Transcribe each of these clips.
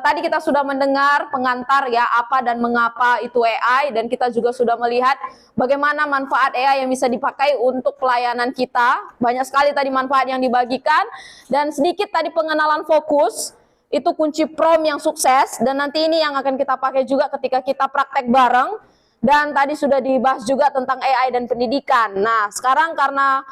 Tadi kita sudah mendengar pengantar ya apa dan mengapa itu AI, dan kita juga sudah melihat bagaimana manfaat AI yang bisa dipakai untuk pelayanan kita. Banyak sekali tadi manfaat yang dibagikan, dan sedikit tadi pengenalan fokus. Itu kunci prom yang sukses, dan nanti ini yang akan kita pakai juga ketika kita praktek bareng. Dan tadi sudah dibahas juga tentang AI dan pendidikan. Nah, sekarang karena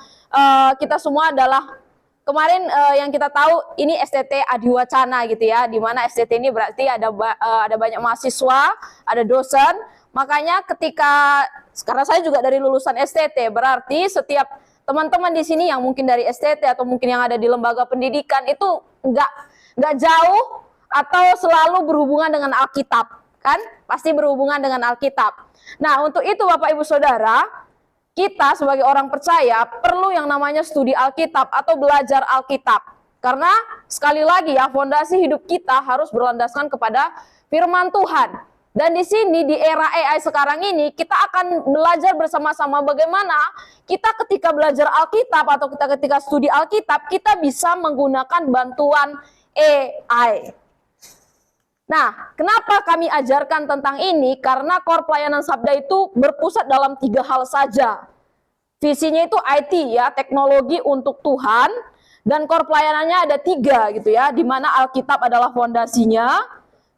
kita semua adalah kemarin yang kita tahu ini STT Adiwacana gitu ya, di mana STT ini berarti ada banyak mahasiswa, ada dosen. Makanya ketika sekarang saya juga dari lulusan STT, berarti setiap teman-teman di sini yang mungkin dari STT atau mungkin yang ada di lembaga pendidikan itu nggak jauh atau selalu berhubungan dengan Alkitab, kan? Pasti berhubungan dengan Alkitab. Nah, untuk itu Bapak Ibu Saudara, kita sebagai orang percaya perlu yang namanya studi Alkitab atau belajar Alkitab. Karena sekali lagi ya, fondasi hidup kita harus berlandaskan kepada firman Tuhan. Dan di sini di era AI sekarang ini kita akan belajar bersama-sama bagaimana kita ketika belajar Alkitab atau kita ketika studi Alkitab kita bisa menggunakan bantuan AI. Nah, kenapa kami ajarkan tentang ini? Karena core pelayanan Sabda itu berpusat dalam 3 hal saja. Visinya itu IT ya, teknologi untuk Tuhan, dan core pelayanannya ada 3 gitu ya, di mana Alkitab adalah fondasinya,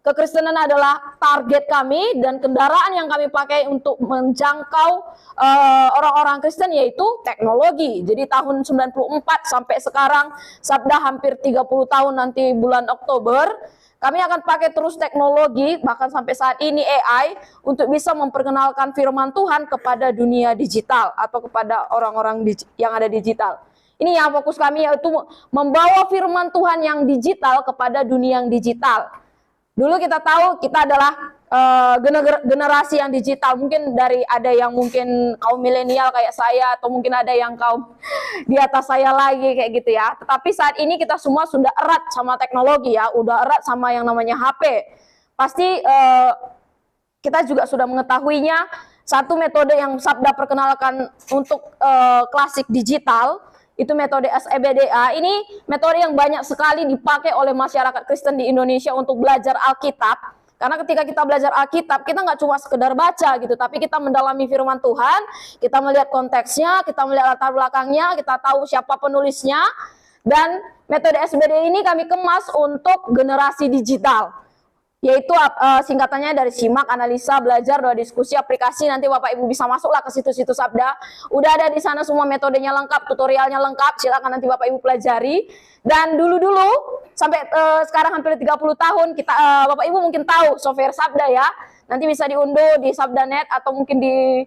kekristenan adalah target kami, dan kendaraan yang kami pakai untuk menjangkau orang-orang Kristen yaitu teknologi. Jadi tahun 94 sampai sekarang, Sabda hampir 30 tahun nanti bulan Oktober, kami akan pakai terus teknologi, bahkan sampai saat ini AI, untuk bisa memperkenalkan firman Tuhan kepada dunia digital atau kepada orang-orang yang ada digital. Ini yang fokus kami, yaitu membawa firman Tuhan yang digital kepada dunia yang digital. Dulu kita tahu kita adalah generasi yang digital, mungkin ada yang mungkin kaum milenial kayak saya, atau mungkin ada yang kaum di atas saya lagi kayak gitu ya. Tetapi saat ini kita semua sudah erat sama teknologi ya, udah erat sama yang namanya HP. Pasti kita juga sudah mengetahuinya. Satu metode yang Sabda perkenalkan untuk klasik digital itu metode SEBDA. Ini metode yang banyak sekali dipakai oleh masyarakat Kristen di Indonesia untuk belajar Alkitab. Karena ketika kita belajar Alkitab, kita nggak cuma sekedar baca gitu, tapi kita mendalami firman Tuhan, kita melihat konteksnya, kita melihat latar belakangnya, kita tahu siapa penulisnya, dan metode SBD ini kami kemas untuk generasi digital. Yaitu singkatannya dari simak, analisa, belajar, doa, diskusi, aplikasi. Nanti Bapak Ibu bisa masuklah ke situs-situs Sabda. Udah ada di sana semua metodenya lengkap, tutorialnya lengkap. Silakan nanti Bapak Ibu pelajari. Dan dulu-dulu sampai sekarang hampir 30 tahun kita Bapak Ibu mungkin tahu software Sabda ya. Nanti bisa diunduh di Sabda.net atau mungkin di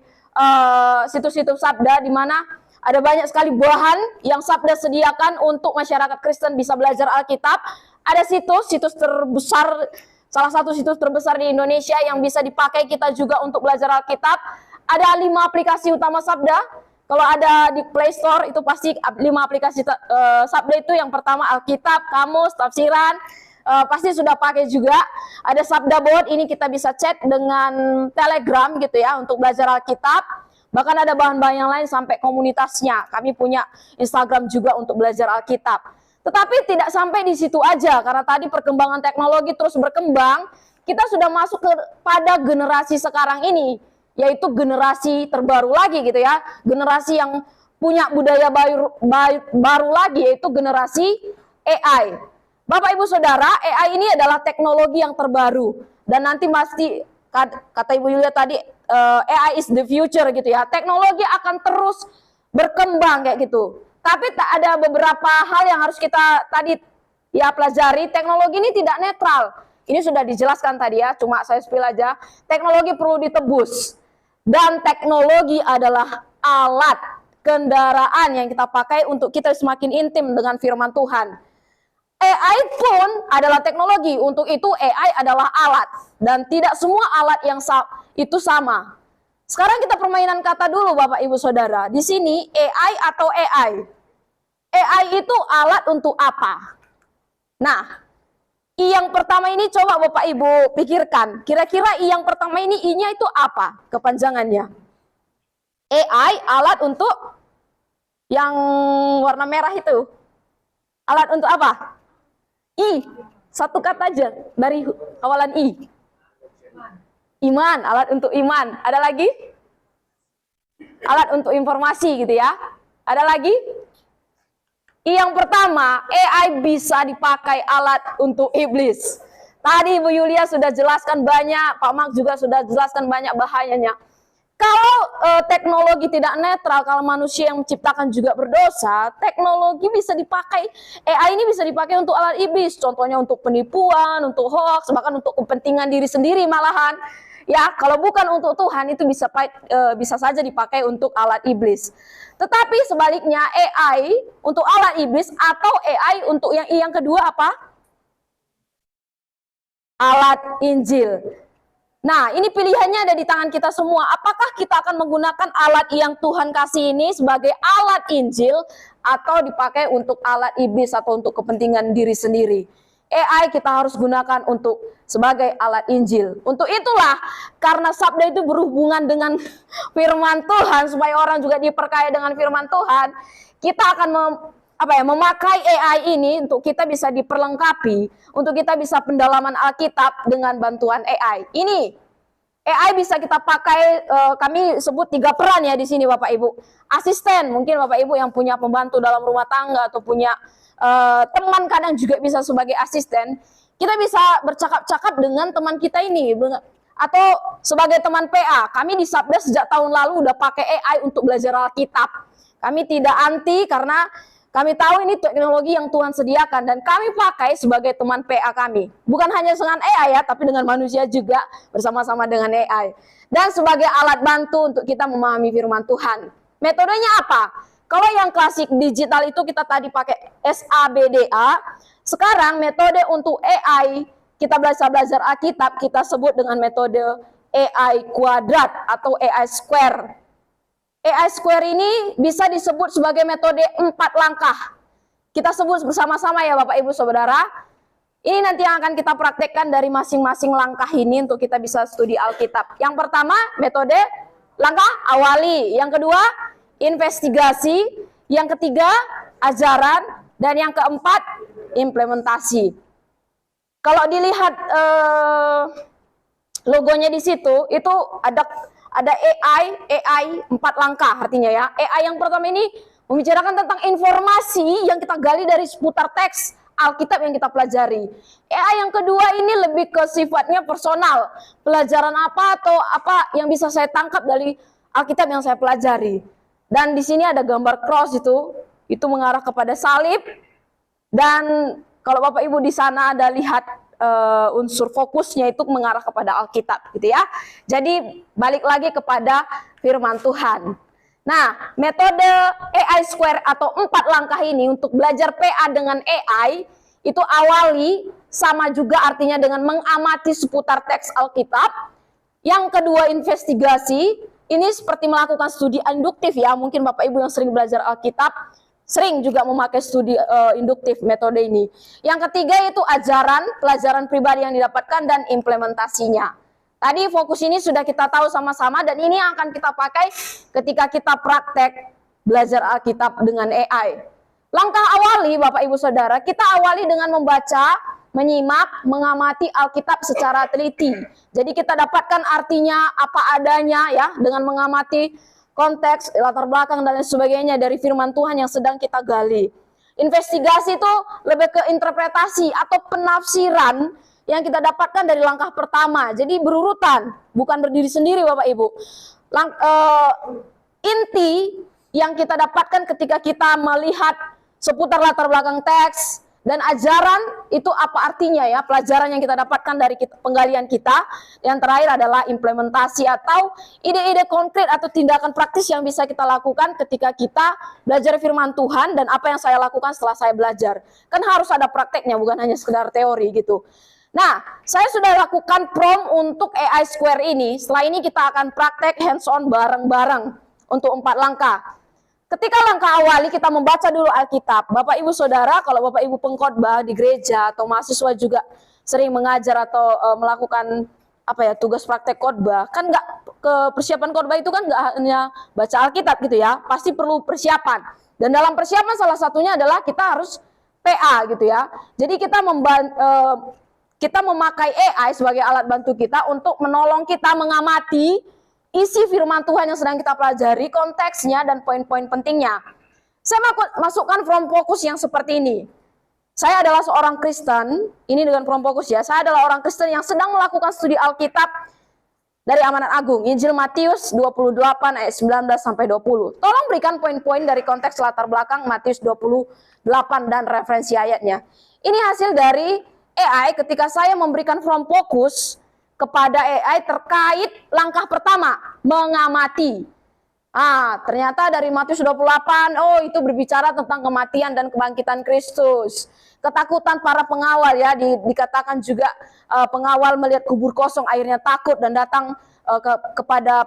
situs-situs Sabda, di mana ada banyak sekali bahan yang Sabda sediakan untuk masyarakat Kristen bisa belajar Alkitab. Ada situs terbesar, salah satu situs terbesar di Indonesia yang bisa dipakai kita juga untuk belajar Alkitab. Ada 5 aplikasi utama Sabda. Kalau ada di Play Store itu pasti 5 aplikasi Sabda itu. Yang pertama Alkitab, Kamus, Tafsiran, pasti sudah pakai juga. Ada Sabda Bot, ini kita bisa chat dengan Telegram gitu ya untuk belajar Alkitab. Bahkan ada bahan-bahan yang lain sampai komunitasnya. Kami punya Instagram juga untuk belajar Alkitab. Tetapi tidak sampai di situ aja, karena tadi perkembangan teknologi terus berkembang, kita sudah masuk pada generasi sekarang ini, yaitu generasi terbaru lagi gitu ya, generasi yang punya budaya baru lagi, yaitu generasi AI. Bapak Ibu Saudara, AI ini adalah teknologi yang terbaru, dan nanti pasti kata Ibu Yulia tadi, AI is the future gitu ya, teknologi akan terus berkembang kayak gitu. Tapi tak ada beberapa hal yang harus kita tadi ya pelajari. Teknologi ini tidak netral. Ini sudah dijelaskan tadi ya, cuma saya spill aja. Teknologi perlu ditebus. Dan teknologi adalah alat kendaraan yang kita pakai untuk kita semakin intim dengan firman Tuhan. AI pun adalah teknologi. Untuk itu AI adalah alat. Dan tidak semua alat yang itu sama. Sekarang kita permainan kata dulu Bapak Ibu Saudara. Di sini AI atau AI. AI itu alat untuk apa? Nah, I yang pertama ini coba Bapak Ibu pikirkan. Kira-kira I yang pertama ini I-nya itu apa kepanjangannya? AI alat untuk yang warna merah itu. Alat untuk apa? I. Satu kata aja dari awalan I. Iman, alat untuk iman. Ada lagi? Alat untuk informasi gitu ya. Ada lagi? I yang pertama, AI bisa dipakai alat untuk iblis. Tadi Ibu Yulia sudah jelaskan banyak, Pak Mak juga sudah jelaskan banyak bahayanya. Kalau teknologi tidak netral, kalau manusia yang menciptakan juga berdosa, teknologi bisa dipakai, AI ini bisa dipakai untuk alat iblis. Contohnya untuk penipuan, untuk hoax, bahkan untuk kepentingan diri sendiri malahan. Ya, kalau bukan untuk Tuhan itu bisa saja dipakai untuk alat iblis. Tetapi sebaliknya AI untuk alat iblis atau AI untuk yang kedua apa? Alat Injil. Nah, ini pilihannya ada di tangan kita semua. Apakah kita akan menggunakan alat yang Tuhan kasih ini sebagai alat Injil atau dipakai untuk alat iblis atau untuk kepentingan diri sendiri? AI kita harus gunakan untuk sebagai alat Injil. Untuk itulah, karena sabda itu berhubungan dengan firman Tuhan, supaya orang juga diperkaya dengan firman Tuhan, kita akan memakai AI ini untuk kita bisa diperlengkapi, untuk kita bisa pendalaman Alkitab dengan bantuan AI. Ini AI bisa kita pakai, kami sebut 3 peran ya di sini Bapak Ibu. Asisten, mungkin Bapak Ibu yang punya pembantu dalam rumah tangga atau punya teman kadang juga bisa sebagai asisten. Kita bisa bercakap-cakap dengan teman kita ini, atau sebagai teman PA. Kami di Sabda sejak tahun lalu udah pakai AI untuk belajar Alkitab. Kami tidak anti karena kami tahu ini teknologi yang Tuhan sediakan dan kami pakai sebagai teman PA kami. Bukan hanya dengan AI ya, tapi dengan manusia juga bersama-sama dengan AI. Dan sebagai alat bantu untuk kita memahami firman Tuhan. Metodenya apa? Kalau yang klasik digital itu kita tadi pakai SABDA. Sekarang metode untuk AI, kita belajar Alkitab, kita sebut dengan metode AI kuadrat atau AI square. AI square ini bisa disebut sebagai metode 4 langkah. Kita sebut bersama-sama ya Bapak Ibu Saudara. Ini nanti yang akan kita praktekkan dari masing-masing langkah ini untuk kita bisa studi Alkitab. Yang pertama, metode langkah awali. Yang kedua, investigasi. Yang ketiga, ajaran. Dan yang keempat, implementasi. Kalau dilihat logonya di situ, itu ada AI 4 langkah artinya ya. AI yang pertama ini membicarakan tentang informasi yang kita gali dari seputar teks Alkitab yang kita pelajari. AI yang kedua ini lebih ke sifatnya personal. Pelajaran apa atau apa yang bisa saya tangkap dari Alkitab yang saya pelajari. Dan di sini ada gambar cross itu mengarah kepada salib. Dan kalau Bapak Ibu di sana ada lihat unsur fokusnya itu mengarah kepada Alkitab gitu ya. Jadi balik lagi kepada firman Tuhan. Nah, metode AI square atau 4 langkah ini untuk belajar PA dengan AI itu awali sama juga artinya dengan mengamati seputar teks Alkitab. Yang kedua investigasi, ini seperti melakukan studi induktif ya. Mungkin Bapak Ibu yang sering belajar Alkitab sering juga memakai studi induktif metode ini. Yang ketiga itu ajaran, pelajaran pribadi yang didapatkan dan implementasinya. Tadi fokus ini sudah kita tahu sama-sama dan ini yang akan kita pakai ketika kita praktek belajar Alkitab dengan AI. Langkah awali Bapak Ibu Saudara, kita awali dengan membaca, menyimak, mengamati Alkitab secara teliti. Jadi kita dapatkan artinya apa adanya ya dengan mengamati konteks, latar belakang dan lain sebagainya dari firman Tuhan yang sedang kita gali. Investigasi itu lebih ke interpretasi atau penafsiran yang kita dapatkan dari langkah pertama. Jadi berurutan, bukan berdiri sendiri Bapak Ibu. Inti yang kita dapatkan ketika kita melihat seputar latar belakang teks dan ajaran itu apa artinya ya, pelajaran yang kita dapatkan dari penggalian kita. Yang terakhir adalah implementasi atau ide-ide konkret atau tindakan praktis yang bisa kita lakukan ketika kita belajar firman Tuhan dan apa yang saya lakukan setelah saya belajar. Kan harus ada prakteknya, bukan hanya sekedar teori gitu. Nah, saya sudah lakukan prom untuk AI Square ini. Setelah ini kita akan praktek hands-on bareng-bareng untuk 4 langkah. Ketika langkah awali kita membaca dulu Alkitab. Bapak Ibu Saudara, kalau Bapak Ibu pengkhotbah di gereja atau mahasiswa juga sering mengajar atau melakukan tugas praktek khotbah, kan nggak ke persiapan khotbah itu kan nggak hanya baca Alkitab gitu ya, pasti perlu persiapan. Dan dalam persiapan salah satunya adalah kita harus PA gitu ya. Jadi kita memakai AI sebagai alat bantu kita untuk menolong kita mengamati isi firman Tuhan yang sedang kita pelajari, konteksnya dan poin-poin pentingnya. Saya masukkan from focus yang seperti ini. Saya adalah seorang Kristen, ini dengan from focus ya. Saya adalah orang Kristen yang sedang melakukan studi Alkitab dari Amanat Agung, Injil Matius 28 ayat 19 sampai 20. Tolong berikan poin-poin dari konteks latar belakang Matius 28 dan referensi ayatnya. Ini hasil dari AI ketika saya memberikan from focus kepada AI terkait langkah pertama, mengamati. Ternyata dari Matius 28, itu berbicara tentang kematian dan kebangkitan Kristus. Ketakutan para pengawal ya, dikatakan juga pengawal melihat kubur kosong akhirnya takut dan datang kepada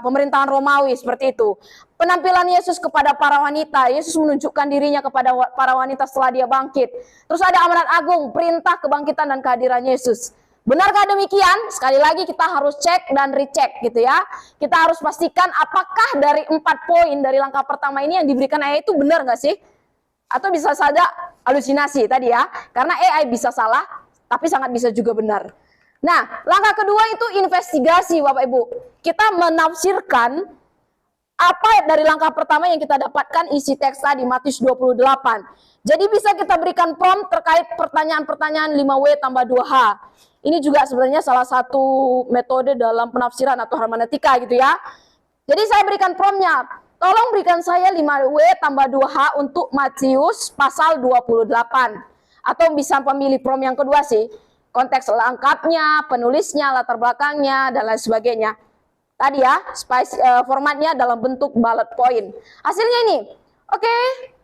pemerintahan Romawi seperti itu. Penampilan Yesus kepada para wanita, Yesus menunjukkan dirinya kepada para wanita setelah dia bangkit. Terus ada amanat agung, perintah kebangkitan dan kehadiran Yesus. Benarkah demikian? Sekali lagi kita harus cek dan recheck gitu ya. Kita harus pastikan apakah dari 4 poin dari langkah pertama ini yang diberikan AI itu benar nggak sih? Atau bisa saja halusinasi tadi ya. Karena AI bisa salah, tapi sangat bisa juga benar. Nah, langkah kedua itu investigasi Bapak Ibu. Kita menafsirkan apa dari langkah pertama yang kita dapatkan isi teks tadi, Matius 28. Jadi bisa kita berikan prompt terkait pertanyaan-pertanyaan 5W tambah 2H. Ini juga sebenarnya salah satu metode dalam penafsiran atau hermeneutika gitu ya. Jadi saya berikan promptnya, tolong berikan saya 5W tambah 2H untuk Matius pasal 28. Atau bisa memilih prompt yang kedua sih, konteks lengkapnya, penulisnya, latar belakangnya, dan lain sebagainya. Tadi ya, formatnya dalam bentuk bullet point. Hasilnya ini, oke,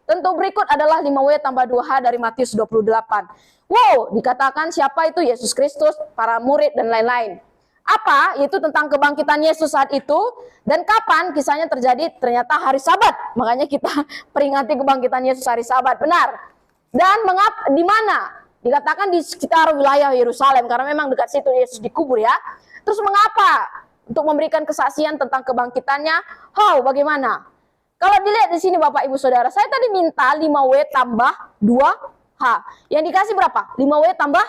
tentu berikut adalah 5W tambah 2H dari Matius 28. Wow, dikatakan siapa itu Yesus Kristus, para murid, dan lain-lain. Apa? Yaitu tentang kebangkitan Yesus saat itu, dan kapan kisahnya terjadi, ternyata hari Sabat. Makanya kita peringati kebangkitan Yesus hari Sabat, benar. Dan di mana? Dikatakan di sekitar wilayah Yerusalem, karena memang dekat situ Yesus dikubur ya. Terus mengapa? Untuk memberikan kesaksian tentang kebangkitannya. Bagaimana? Kalau dilihat di sini Bapak Ibu Saudara, saya tadi minta 5W tambah 2H. Yang dikasih berapa? 5W tambah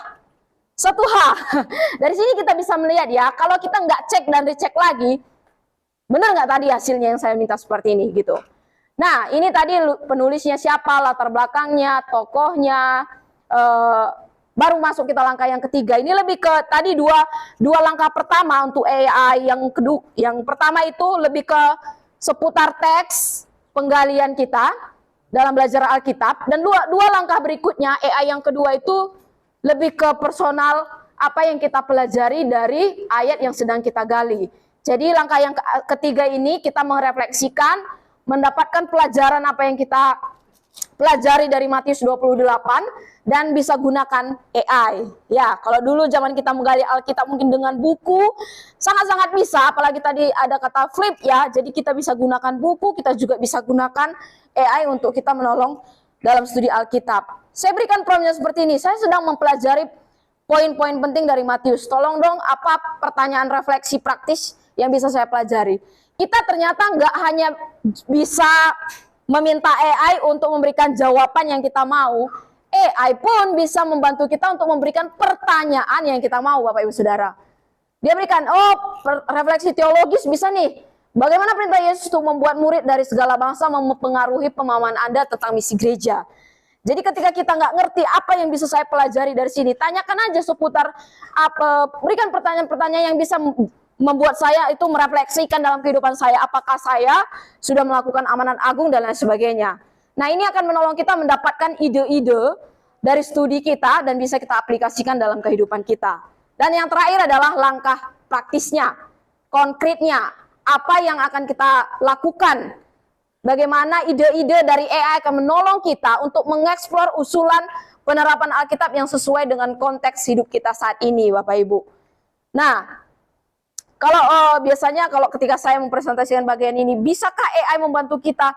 1H. Dari sini kita bisa melihat ya, kalau kita nggak cek dan dicek lagi, benar nggak tadi hasilnya yang saya minta seperti ini gitu. Nah, ini tadi penulisnya siapa, latar belakangnya, tokohnya, baru masuk kita langkah yang ketiga. Ini lebih ke tadi dua langkah pertama untuk AI. Yang pertama itu lebih ke seputar teks penggalian kita dalam belajar Alkitab, dan dua langkah berikutnya AI yang kedua itu lebih ke personal, apa yang kita pelajari dari ayat yang sedang kita gali. Jadi langkah yang ketiga ini kita merefleksikan, mendapatkan pelajaran apa yang kita pelajari dari Matius 28 dan bisa gunakan AI. Ya, kalau dulu zaman kita menggali Alkitab mungkin dengan buku sangat-sangat bisa, apalagi tadi ada kata flip ya. Jadi kita bisa gunakan buku, kita juga bisa gunakan AI untuk kita menolong dalam studi Alkitab. Saya berikan promptnya seperti ini. Saya sedang mempelajari poin-poin penting dari Matius. Tolong dong, apa pertanyaan refleksi praktis yang bisa saya pelajari. Kita ternyata nggak hanya bisa meminta AI untuk memberikan jawaban yang kita mau, AI pun bisa membantu kita untuk memberikan pertanyaan yang kita mau, Bapak Ibu Saudara. Dia berikan, refleksi teologis bisa nih. Bagaimana perintah Yesus untuk membuat murid dari segala bangsa mempengaruhi pemahaman Anda tentang misi gereja. Jadi ketika kita nggak ngerti apa yang bisa saya pelajari dari sini, tanyakan aja seputar berikan pertanyaan-pertanyaan yang bisa membuat saya itu merefleksikan dalam kehidupan saya, apakah saya sudah melakukan amanat agung dan lain sebagainya. Nah, ini akan menolong kita mendapatkan ide-ide dari studi kita dan bisa kita aplikasikan dalam kehidupan kita. Dan yang terakhir adalah langkah praktisnya, konkretnya, apa yang akan kita lakukan. Bagaimana ide-ide dari AI akan menolong kita untuk mengeksplor usulan penerapan Alkitab yang sesuai dengan konteks hidup kita saat ini, Bapak Ibu. Nah, kalau biasanya kalau ketika saya mempresentasikan bagian ini, bisakah AI membantu kita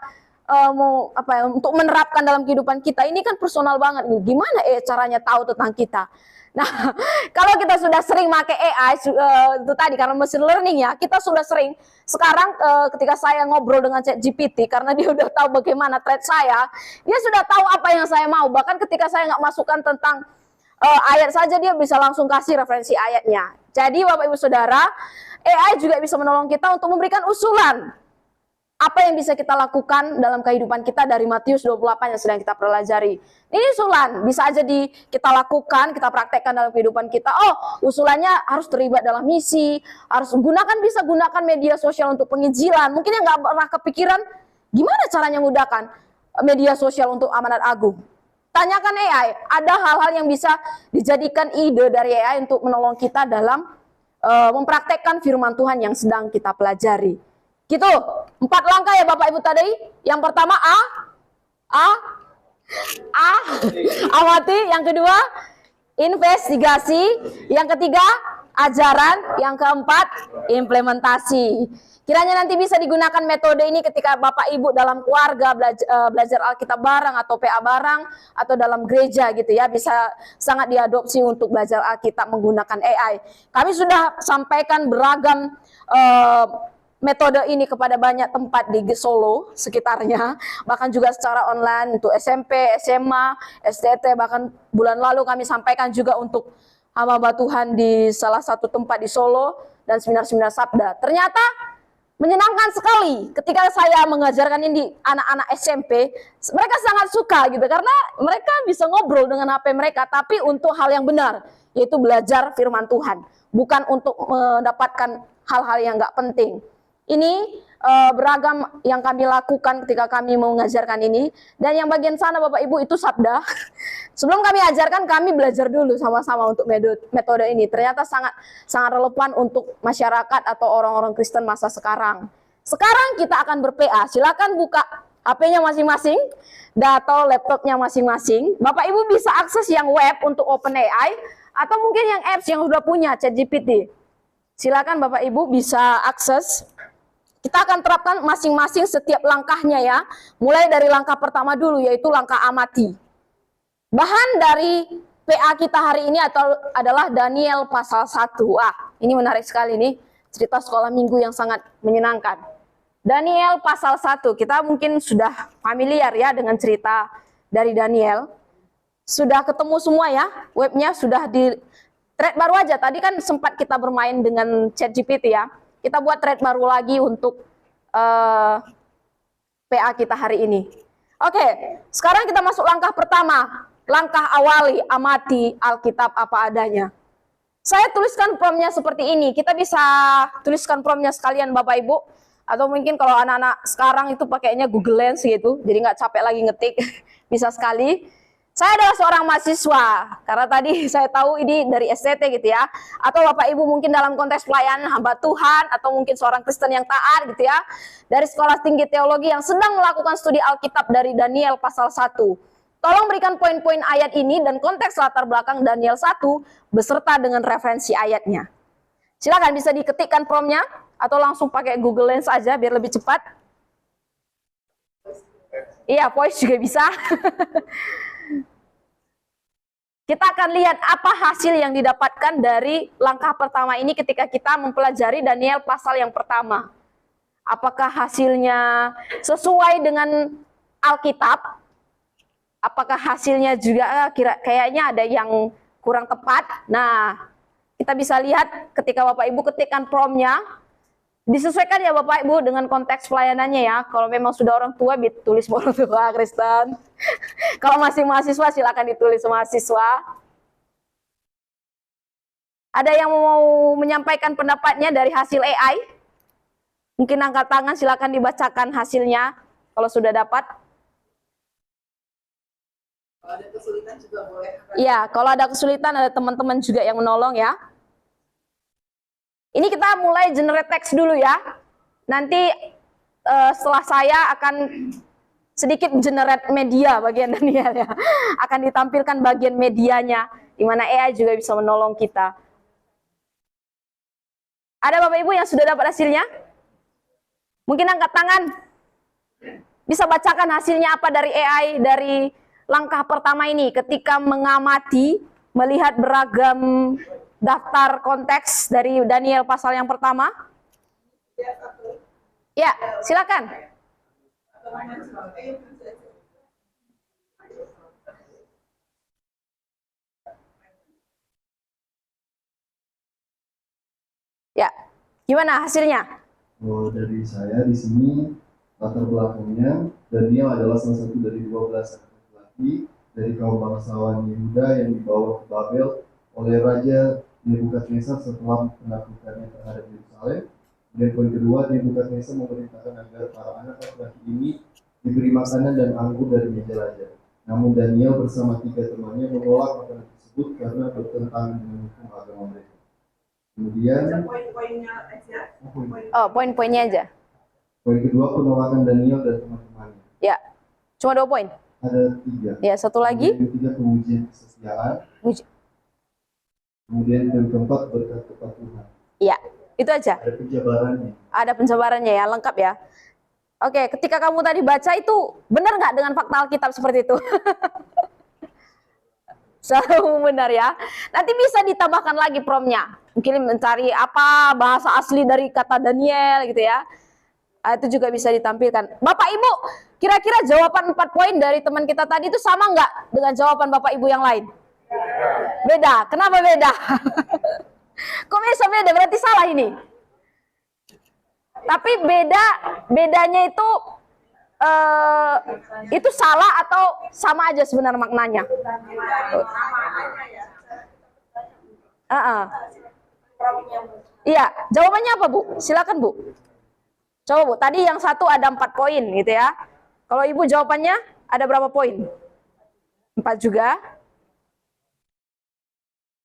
untuk menerapkan dalam kehidupan kita? Ini kan personal banget nih. Gimana caranya tahu tentang kita? Nah, kalau kita sudah sering pakai AI, itu tadi karena machine learning ya, kita sudah sering. Sekarang ketika saya ngobrol dengan ChatGPT, karena dia udah tahu bagaimana thread saya, dia sudah tahu apa yang saya mau. Bahkan ketika saya nggak masukkan tentang ayat saja, dia bisa langsung kasih referensi ayatnya. Jadi Bapak Ibu Saudara, AI juga bisa menolong kita untuk memberikan usulan. Apa yang bisa kita lakukan dalam kehidupan kita dari Matius 28 yang sedang kita pelajari. Ini usulan, bisa aja kita lakukan, kita praktekkan dalam kehidupan kita. Oh, usulannya harus terlibat dalam misi, harus bisa gunakan media sosial untuk penginjilan. Mungkin yang nggak pernah kepikiran, gimana caranya menggunakan media sosial untuk amanat agung. Tanyakan AI, ada hal-hal yang bisa dijadikan ide dari AI untuk menolong kita dalam mempraktekkan firman Tuhan yang sedang kita pelajari. Gitu, 4 langkah ya Bapak Ibu tadi. Yang pertama amati. Yang kedua, investigasi. Yang ketiga, ajaran. Yang keempat, implementasi. Kiranya nanti bisa digunakan metode ini ketika Bapak Ibu dalam keluarga belajar Alkitab bareng atau PA bareng atau dalam gereja gitu ya, bisa sangat diadopsi untuk belajar Alkitab menggunakan AI. Kami sudah sampaikan beragam metode ini kepada banyak tempat di Solo sekitarnya, bahkan juga secara online untuk SMP, SMA, STT, bahkan bulan lalu kami sampaikan juga untuk hamba Tuhan di salah satu tempat di Solo dan seminar-seminar Sabda. Ternyata menyenangkan sekali ketika saya mengajarkan ini di anak-anak SMP, mereka sangat suka gitu karena mereka bisa ngobrol dengan HP mereka, tapi untuk hal yang benar, yaitu belajar firman Tuhan, bukan untuk mendapatkan hal-hal yang nggak penting. Ini beragam yang kami lakukan ketika kami mengajarkan ini. Dan yang bagian sana Bapak Ibu itu Sabda. Sebelum kami ajarkan, kami belajar dulu sama-sama untuk metode ini. Ternyata sangat relevan untuk masyarakat atau orang-orang Kristen masa sekarang. Sekarang kita akan ber-PA. Silakan buka HP-nya masing-masing atau laptopnya masing-masing. Bapak Ibu bisa akses yang web untuk OpenAI atau mungkin yang apps yang sudah punya ChatGPT. Silakan Bapak Ibu bisa akses. Kita akan terapkan masing-masing setiap langkahnya ya. Mulai dari langkah pertama dulu, yaitu langkah amati. Bahan dari PA kita hari ini adalah Daniel pasal 1. Ini menarik sekali nih. Cerita sekolah minggu yang sangat menyenangkan. Daniel pasal 1. Kita mungkin sudah familiar ya dengan cerita dari Daniel. Sudah ketemu semua ya. Webnya sudah di thread baru aja. Tadi kan sempat kita bermain dengan ChatGPT ya. Kita buat thread baru lagi untuk PA kita hari ini. Oke, sekarang kita masuk langkah pertama. Langkah awali, amati Alkitab apa adanya. Saya tuliskan promnya seperti ini. Kita bisa tuliskan promnya sekalian Bapak Ibu. Atau mungkin kalau anak-anak sekarang itu pakainya Google Lens gitu. Jadi nggak capek lagi ngetik. Bisa sekali. Saya adalah seorang mahasiswa, karena tadi saya tahu ini dari STT gitu ya. Atau Bapak Ibu mungkin dalam konteks pelayanan hamba Tuhan, atau mungkin seorang Kristen yang taat gitu ya. Dari Sekolah Tinggi Teologi yang sedang melakukan studi Alkitab dari Daniel pasal 1. Tolong berikan poin-poin ayat ini dan konteks latar belakang Daniel 1 beserta dengan referensi ayatnya. Silakan bisa diketikkan promnya, atau langsung pakai Google Lens aja biar lebih cepat. Iya, voice juga bisa. Kita akan lihat apa hasil yang didapatkan dari langkah pertama ini ketika kita mempelajari Daniel pasal yang pertama. Apakah hasilnya sesuai dengan Alkitab? Apakah hasilnya juga kayaknya ada yang kurang tepat? Nah, kita bisa lihat ketika Bapak Ibu ketikkan promnya, disesuaikan ya Bapak Ibu dengan konteks pelayanannya ya. Kalau memang sudah orang tua, tulis orang tua Kristen. Kalau masih mahasiswa, silakan ditulis mahasiswa. Ada yang mau menyampaikan pendapatnya dari hasil AI? Mungkin angkat tangan, silakan dibacakan hasilnya kalau sudah dapat. Kalau ada kesulitan juga boleh. Iya, kalau ada kesulitan ada teman-teman juga yang menolong ya. Ini kita mulai generate text dulu ya. Nanti setelah saya akan sedikit generate media bagian Daniel ya. Akan ditampilkan bagian medianya, di mana AI juga bisa menolong kita. Ada Bapak Ibu yang sudah dapat hasilnya? Mungkin angkat tangan. Bisa bacakan hasilnya apa dari AI dari langkah pertama ini ketika mengamati melihat beragam daftar konteks dari Daniel pasal yang pertama? Ya, silakan. Ya, gimana hasilnya? Oh, dari saya di sini latar belakangnya Daniel adalah salah satu dari 12 anak laki dari kaum bangsawan Yehuda yang dibawa ke Babel oleh Raja Nebukadnezar setelah penaklukannya terhadap Yerusalem. Dan poin kedua, Nebukadnezar memerintahkan agar para anak laki-laki ini diberi makanan dan anggur dari meja raja. Namun Daniel bersama 3 temannya menolak makanan tersebut karena bertentangan dengan hukum agama mereka. Kemudian Poin-poinnya aja. Oh, poin-poinnya aja. poin kedua, penolakan Daniel dan teman-temannya. Ya, cuma 2 poin. Ada 3. Ya, satu lagi. Yang ketiga, pengujian kesetiaan. Puji. Kemudian yang keempat, berkat kepatuhan. Ya, itu aja. Ada penjabarannya. Ada penjabarannya ya, lengkap ya. Oke, ketika kamu tadi baca itu, benar nggak dengan fakta Alkitab seperti itu? Selalu benar ya. Nanti bisa ditambahkan lagi promnya. Mungkin mencari apa bahasa asli dari kata Daniel gitu ya. Itu juga bisa ditampilkan. Bapak Ibu, kira-kira jawaban 4 poin dari teman kita tadi itu sama nggak dengan jawaban Bapak Ibu yang lain? Beda. Kenapa beda? Kok bisa beda? Berarti salah ini. Tapi bedanya itu salah atau sama aja sebenarnya maknanya? Iya, jawabannya apa Bu? Silakan Bu. Coba Bu, tadi yang satu ada 4 poin gitu ya. Kalau Ibu jawabannya ada berapa poin? 4 juga.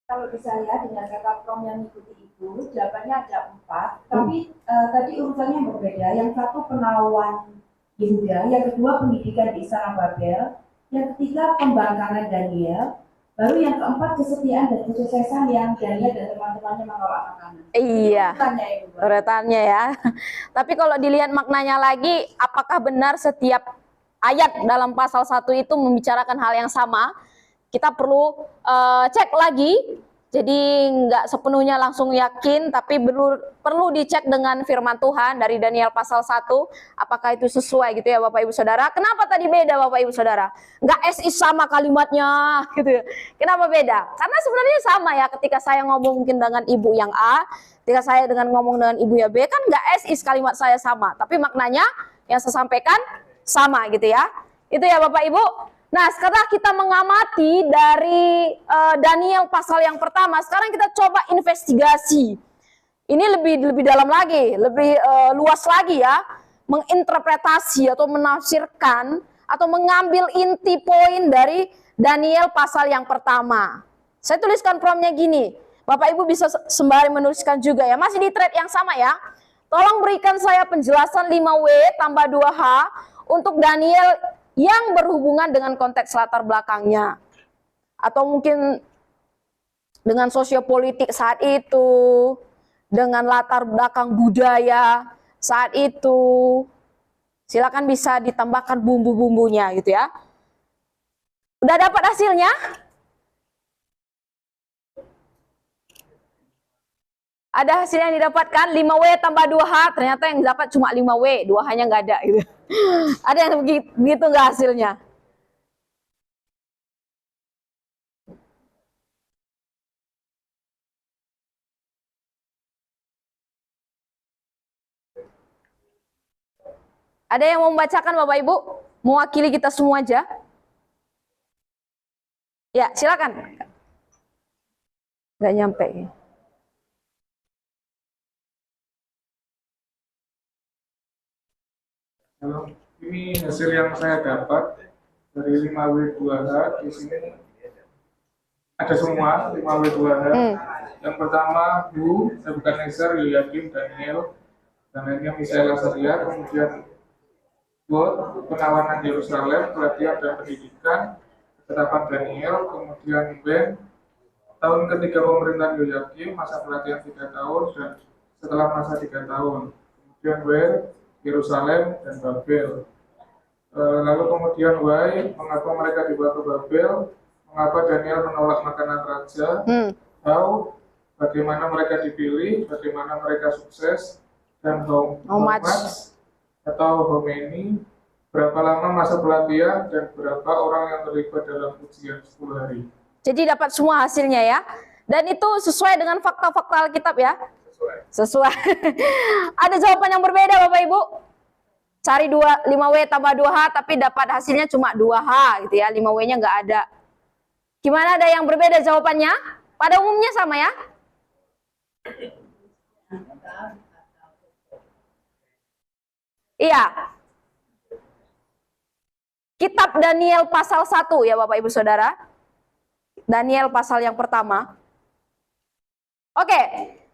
Kalau di saya dengan kata prom yang mengikuti itu, jawabannya ada 4, tapi tadi urutannya berbeda. Yang satu penawan Yehuda, yang kedua pendidikan di Istana Babel, yang ketiga pembangkangan Daniel, baru yang keempat kesetiaan dan kesuksesan yang Daniel dan teman-temannya menolak makanan. Iya, Urutannya itu, Bu. urutannya ya. Tapi kalau dilihat maknanya lagi, apakah benar setiap ayat dalam pasal 1 itu membicarakan hal yang sama? Kita perlu cek lagi. Jadi nggak sepenuhnya langsung yakin, tapi perlu dicek dengan firman Tuhan dari Daniel pasal 1, apakah itu sesuai gitu ya Bapak Ibu Saudara. Kenapa tadi beda Bapak Ibu Saudara? Nggak SI sama kalimatnya gitu ya. Kenapa beda? Karena sebenarnya sama ya, ketika saya ngomong mungkin dengan ibu yang A, ketika saya ngomong dengan ibu yang B, kan nggak SI kalimat saya sama, tapi maknanya yang saya sampaikan sama gitu ya. Itu ya Bapak Ibu. Nah, sekarang kita mengamati dari Daniel pasal yang pertama. Sekarang kita coba investigasi. Ini lebih dalam lagi, lebih luas lagi ya. Menginterpretasi atau menafsirkan atau mengambil inti poin dari Daniel pasal yang pertama. Saya tuliskan promnya gini. Bapak Ibu bisa sembari menuliskan juga ya. Masih di thread yang sama ya. Tolong berikan saya penjelasan 5W tambah 2H untuk Daniel yang berhubungan dengan konteks latar belakangnya, atau mungkin dengan sosiopolitik saat itu, dengan latar belakang budaya saat itu. Silakan bisa ditambahkan bumbu-bumbunya gitu ya. Udah dapat hasilnya? Ada hasil yang didapatkan 5W tambah 2H, ternyata yang dapat cuma 5W, 2H-nya nggak ada gitu. Ada yang begitu nggak hasilnya? Ada yang mau membacakan Bapak Ibu? Mewakili kita semua aja? Ya, silakan. Nggak nyampe. Halo, ini hasil yang saya dapat dari 5W2H. Di sini ada semua 5W2H. Yang pertama Bu, Nebukadnezar, Yoyakim, Daniel, dan lainnya Misael, Azaria. Kemudian God, penawanan Yerusalem, pelatihan dan pendidikan, ketetapan Daniel. Kemudian Ben, tahun ketiga pemerintahan Yoyakim, masa pelatihan 3 tahun dan setelah masa 3 tahun. Kemudian Wer, Yerusalem dan Babel. Lalu kemudian Y, mengapa mereka dibawa ke Babel, mengapa Daniel menolak makanan raja, how bagaimana mereka dipilih, bagaimana mereka sukses, dan how much atau how many, berapa lama masa pelatihan, dan berapa orang yang terlibat dalam ujian 10 hari. Jadi dapat semua hasilnya ya. Dan itu sesuai dengan fakta-fakta Alkitab ya? Sesuai. Ada jawaban yang berbeda Bapak Ibu? Cari 5W tambah 2H tapi dapat hasilnya cuma 2H gitu ya. 5W-nya nggak ada. Gimana, ada yang berbeda jawabannya? Pada umumnya sama ya? Iya. Kitab Daniel pasal 1 ya Bapak Ibu Saudara. Daniel pasal yang pertama. Oke,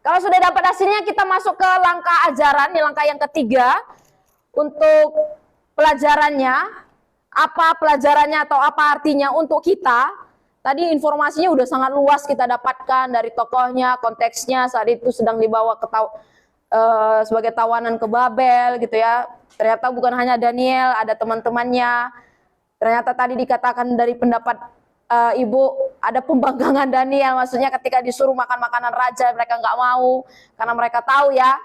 kalau sudah dapat hasilnya kita masuk ke langkah ajaran, di langkah yang ketiga. Untuk pelajarannya, apa pelajarannya atau apa artinya untuk kita. Tadi informasinya udah sangat luas kita dapatkan dari tokohnya, konteksnya saat itu sedang dibawa ke sebagai tawanan ke Babel gitu ya. Ternyata bukan hanya Daniel, ada teman-temannya. Ternyata tadi dikatakan dari pendapat Ibu, ada pembanggangan Daniel, maksudnya ketika disuruh makan makanan raja mereka nggak mau, karena mereka tahu ya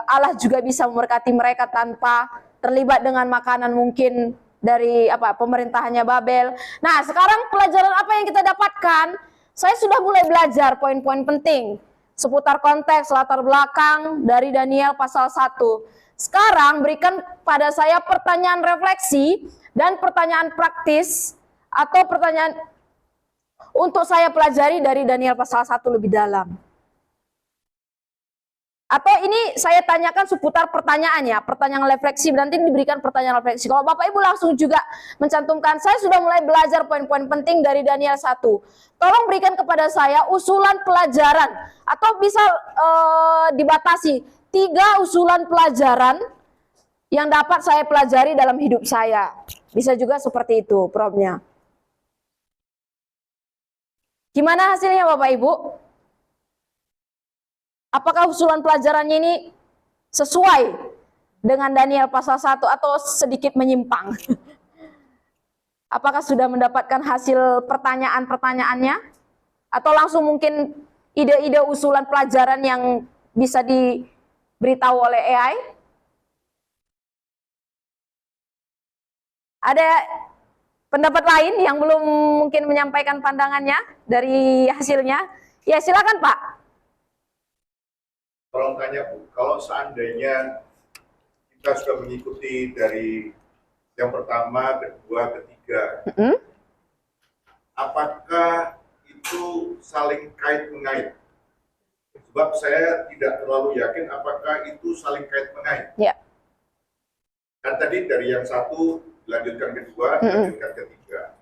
Allah juga bisa memberkati mereka tanpa terlibat dengan makanan mungkin dari pemerintahannya Babel. Nah sekarang pelajaran apa yang kita dapatkan? Saya sudah mulai belajar poin-poin penting seputar konteks latar belakang dari Daniel pasal 1. Sekarang berikan pada saya pertanyaan refleksi dan pertanyaan praktis atau pertanyaan untuk saya pelajari dari Daniel pasal 1 lebih dalam. Atau ini saya tanyakan seputar pertanyaannya, pertanyaan refleksi, nanti diberikan pertanyaan refleksi. Kalau Bapak Ibu langsung juga mencantumkan, saya sudah mulai belajar poin-poin penting dari Daniel 1. Tolong berikan kepada saya usulan pelajaran, atau bisa dibatasi 3 usulan pelajaran yang dapat saya pelajari dalam hidup saya. Bisa juga seperti itu promptnya. Gimana hasilnya Bapak Ibu? Apakah usulan pelajarannya ini sesuai dengan Daniel pasal 1 atau sedikit menyimpang? Apakah sudah mendapatkan hasil pertanyaan-pertanyaannya? Atau langsung mungkin ide-ide usulan pelajaran yang bisa diberitahu oleh AI? Ada pendapat lain yang belum mungkin menyampaikan pandangannya dari hasilnya? Ya silakan Pak. Tolong tanya Bu, kalau seandainya kita sudah mengikuti dari yang pertama, kedua, ketiga, apakah itu saling kait-mengait? Sebab saya tidak terlalu yakin apakah itu saling kait-mengait. Ya. Dan tadi dari yang satu dilanjutkan kedua, dilanjutkan ketiga.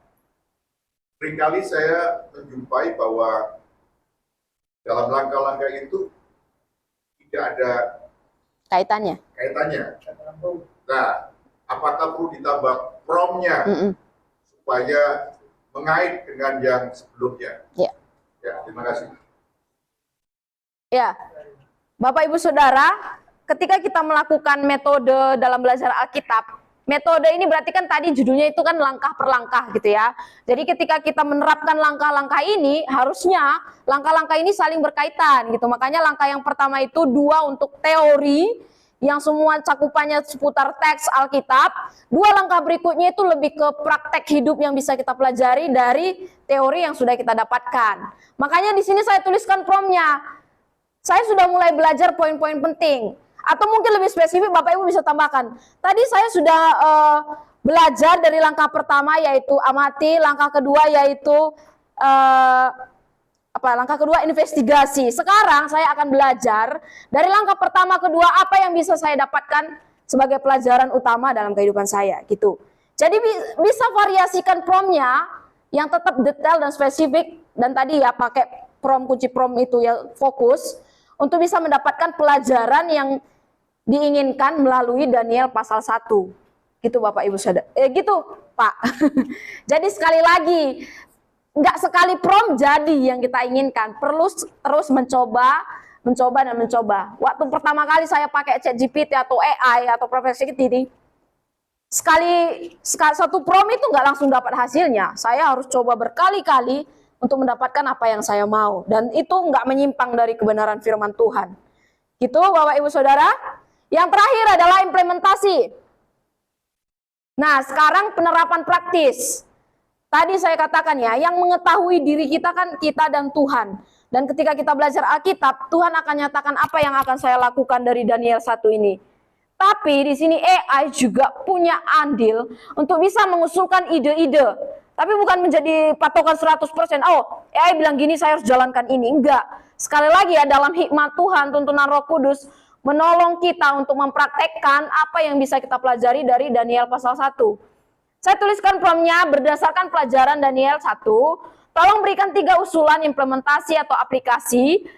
Seringkali saya menjumpai bahwa dalam langkah-langkah itu tidak ada Kaitannya. Nah, apakah perlu ditambah promnya supaya mengait dengan yang sebelumnya? Ya. Ya, terima kasih. Ya, Bapak Ibu Saudara, ketika kita melakukan metode dalam belajar Alkitab, metode ini berarti kan tadi judulnya itu kan langkah per langkah gitu ya. Jadi ketika kita menerapkan langkah-langkah ini, harusnya langkah-langkah ini saling berkaitan gitu. Makanya langkah yang pertama itu 2 untuk teori, yang semua cakupannya seputar teks Alkitab. 2 langkah berikutnya itu lebih ke praktek hidup yang bisa kita pelajari dari teori yang sudah kita dapatkan. Makanya di sini saya tuliskan promnya. Saya sudah mulai belajar poin-poin penting. Atau mungkin lebih spesifik Bapak Ibu bisa tambahkan. Tadi saya sudah belajar dari langkah pertama yaitu amati, langkah kedua yaitu langkah kedua investigasi. Sekarang saya akan belajar dari langkah pertama, kedua, apa yang bisa saya dapatkan sebagai pelajaran utama dalam kehidupan saya gitu. Jadi bisa variasikan promnya yang tetap detail dan spesifik, dan tadi ya pakai prom, kunci prom itu ya fokus untuk bisa mendapatkan pelajaran yang diinginkan melalui Daniel pasal 1. Gitu Bapak Ibu Saudara. Gitu Pak. Jadi sekali lagi, nggak sekali prom jadi yang kita inginkan. Perlu terus mencoba dan mencoba. Waktu pertama kali saya pakai ChatGPT atau AI atau Perplexity ini, satu prom itu nggak langsung dapat hasilnya. Saya harus coba berkali-kali untuk mendapatkan apa yang saya mau. Dan itu nggak menyimpang dari kebenaran firman Tuhan. Gitu Bapak Ibu Saudara. Yang terakhir adalah implementasi. Nah, sekarang penerapan praktis. Tadi saya katakan ya, yang mengetahui diri kita kan kita dan Tuhan. Dan ketika kita belajar Alkitab, Tuhan akan nyatakan apa yang akan saya lakukan dari Daniel 1 ini. Tapi di sini AI juga punya andil untuk bisa mengusulkan ide-ide. Tapi bukan menjadi patokan 100%. Oh, AI bilang gini, saya harus jalankan ini. Enggak. Sekali lagi ya, dalam hikmat Tuhan, tuntunan Roh Kudus, menolong kita untuk mempraktekkan apa yang bisa kita pelajari dari Daniel pasal 1. Saya tuliskan promnya berdasarkan pelajaran Daniel 1. Tolong berikan 3 usulan implementasi atau aplikasi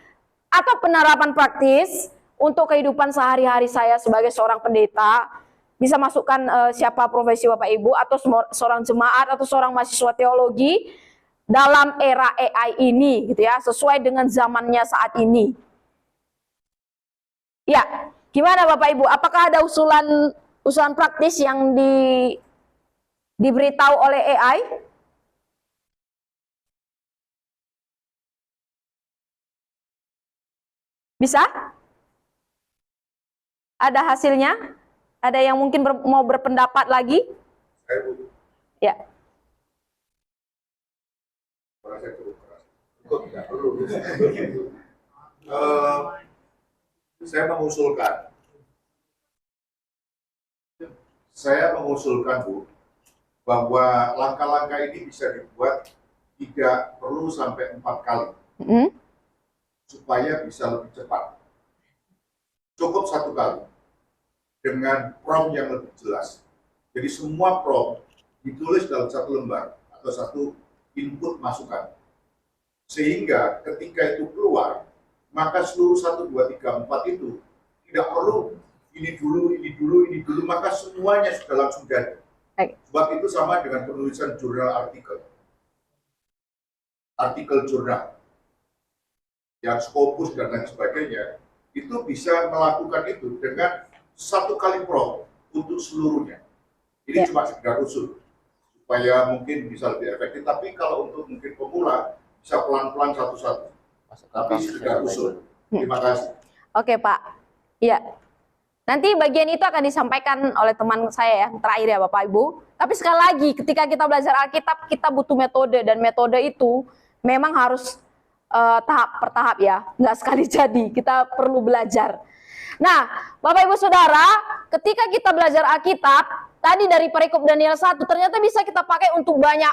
atau penerapan praktis untuk kehidupan sehari-hari saya sebagai seorang pendeta. Bisa masukkan siapa profesi Bapak Ibu, atau seorang jemaat, atau seorang mahasiswa teologi dalam era AI ini, gitu ya, sesuai dengan zamannya saat ini. Ya, gimana Bapak Ibu? Apakah ada usulan praktis yang diberitahu oleh AI? Bisa? Ada hasilnya? Ada yang mungkin mau berpendapat lagi? Saya Bu, Ya. merasa cukup keras. Kok tidak perlu? Saya mengusulkan Bu, bahwa langkah-langkah ini bisa dibuat tidak perlu sampai 4 kali supaya bisa lebih cepat. Cukup 1 kali dengan prompt yang lebih jelas. Jadi semua prompt ditulis dalam 1 lembar atau 1 input masukan. Sehingga ketika itu keluar, maka seluruh 1, 2, 3, 4 itu tidak perlu ini dulu, maka semuanya sudah langsung jadi. Sebab itu sama dengan penulisan jurnal artikel jurnal yang Scopus dan lain sebagainya, itu bisa melakukan itu dengan 1 kali prompt untuk seluruhnya. Ini cuma sekedar usul supaya mungkin bisa lebih efektif, tapi kalau untuk mungkin pemula bisa pelan-pelan satu-satu, tapi sekedar usul. Terima kasih. Oke Pak, iya. Nanti bagian itu akan disampaikan oleh teman saya yang terakhir ya Bapak Ibu. Tapi sekali lagi, ketika kita belajar Alkitab, kita butuh metode, dan metode itu memang harus tahap per tahap ya, nggak sekali jadi, kita perlu belajar. Nah, Bapak Ibu Saudara, ketika kita belajar Alkitab, tadi dari perikop Daniel 1, ternyata bisa kita pakai untuk banyak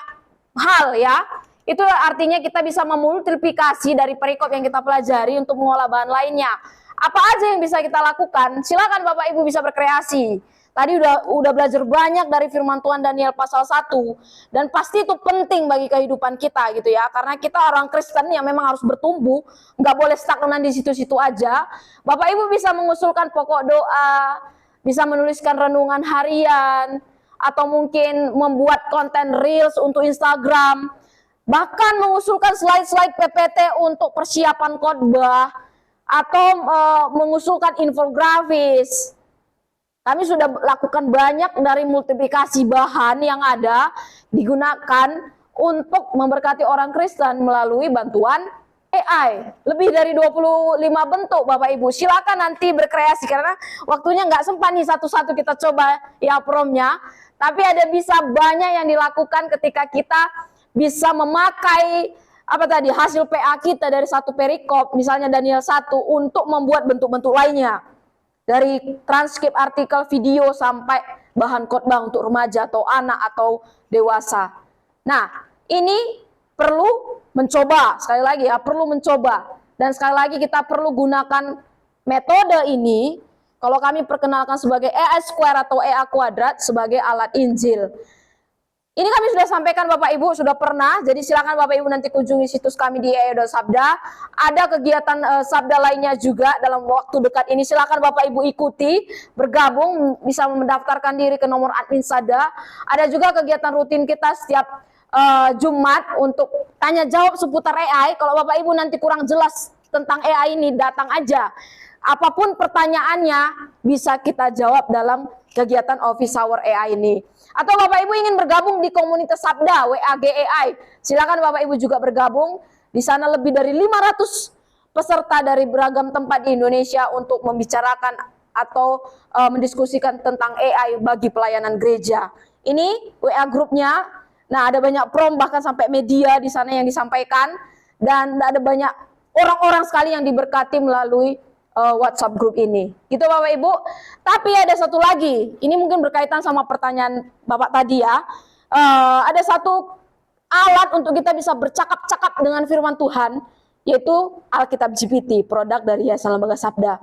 hal ya. Itu artinya kita bisa memultiplikasi dari perikop yang kita pelajari untuk mengolah bahan lainnya. Apa aja yang bisa kita lakukan? Silakan Bapak Ibu bisa berkreasi. Tadi udah belajar banyak dari firman Tuhan Daniel pasal 1. Dan pasti itu penting bagi kehidupan kita gitu ya. Karena kita orang Kristen yang memang harus bertumbuh. Nggak boleh stagnan di situ-situ aja. Bapak Ibu bisa mengusulkan pokok doa. Bisa menuliskan renungan harian. Atau mungkin membuat konten Reels untuk Instagram. Bahkan mengusulkan slide-slide PPT untuk persiapan khotbah. Atau mengusulkan infografis. Kami sudah lakukan banyak dari multiplikasi bahan yang ada digunakan untuk memberkati orang Kristen melalui bantuan AI. Lebih dari 25 bentuk Bapak Ibu. Silakan nanti berkreasi karena waktunya nggak sempat nih satu-satu kita coba ya promnya. Tapi ada bisa banyak yang dilakukan ketika kita bisa memakai hasil PA kita dari 1 perikop, misalnya Daniel 1, untuk membuat bentuk-bentuk lainnya. Dari transkrip artikel video sampai bahan khotbah untuk remaja atau anak atau dewasa. Nah, ini perlu mencoba, sekali lagi ya, perlu mencoba. Dan sekali lagi kita perlu gunakan metode ini, kalau kami perkenalkan sebagai EA square atau EA kuadrat sebagai alat Injil. Ini kami sudah sampaikan Bapak Ibu, sudah pernah, jadi silakan Bapak Ibu nanti kunjungi situs kami di EA.Sabda. Ada kegiatan Sabda lainnya juga dalam waktu dekat ini, silakan Bapak Ibu ikuti, bergabung, bisa mendaftarkan diri ke nomor admin Sabda. Ada juga kegiatan rutin kita setiap Jumat untuk tanya jawab seputar AI. Kalau Bapak Ibu nanti kurang jelas tentang AI ini, datang aja. Apapun pertanyaannya bisa kita jawab dalam kegiatan Office Hour AI ini. Atau Bapak Ibu ingin bergabung di komunitas Sabda WAGAI, silakan Bapak Ibu juga bergabung. Di sana lebih dari 500 peserta dari beragam tempat di Indonesia untuk membicarakan atau mendiskusikan tentang AI bagi pelayanan gereja. Ini WA grupnya. Nah, ada banyak prom bahkan sampai media di sana yang disampaikan, dan ada banyak orang-orang sekali yang diberkati melalui WhatsApp grup ini. Gitu Bapak Ibu. Tapi ada satu lagi. Ini mungkin berkaitan sama pertanyaan Bapak tadi ya. Ada satu alat untuk kita bisa bercakap-cakap dengan firman Tuhan, yaitu Alkitab GPT, produk dari Yayasan Lembaga Sabda.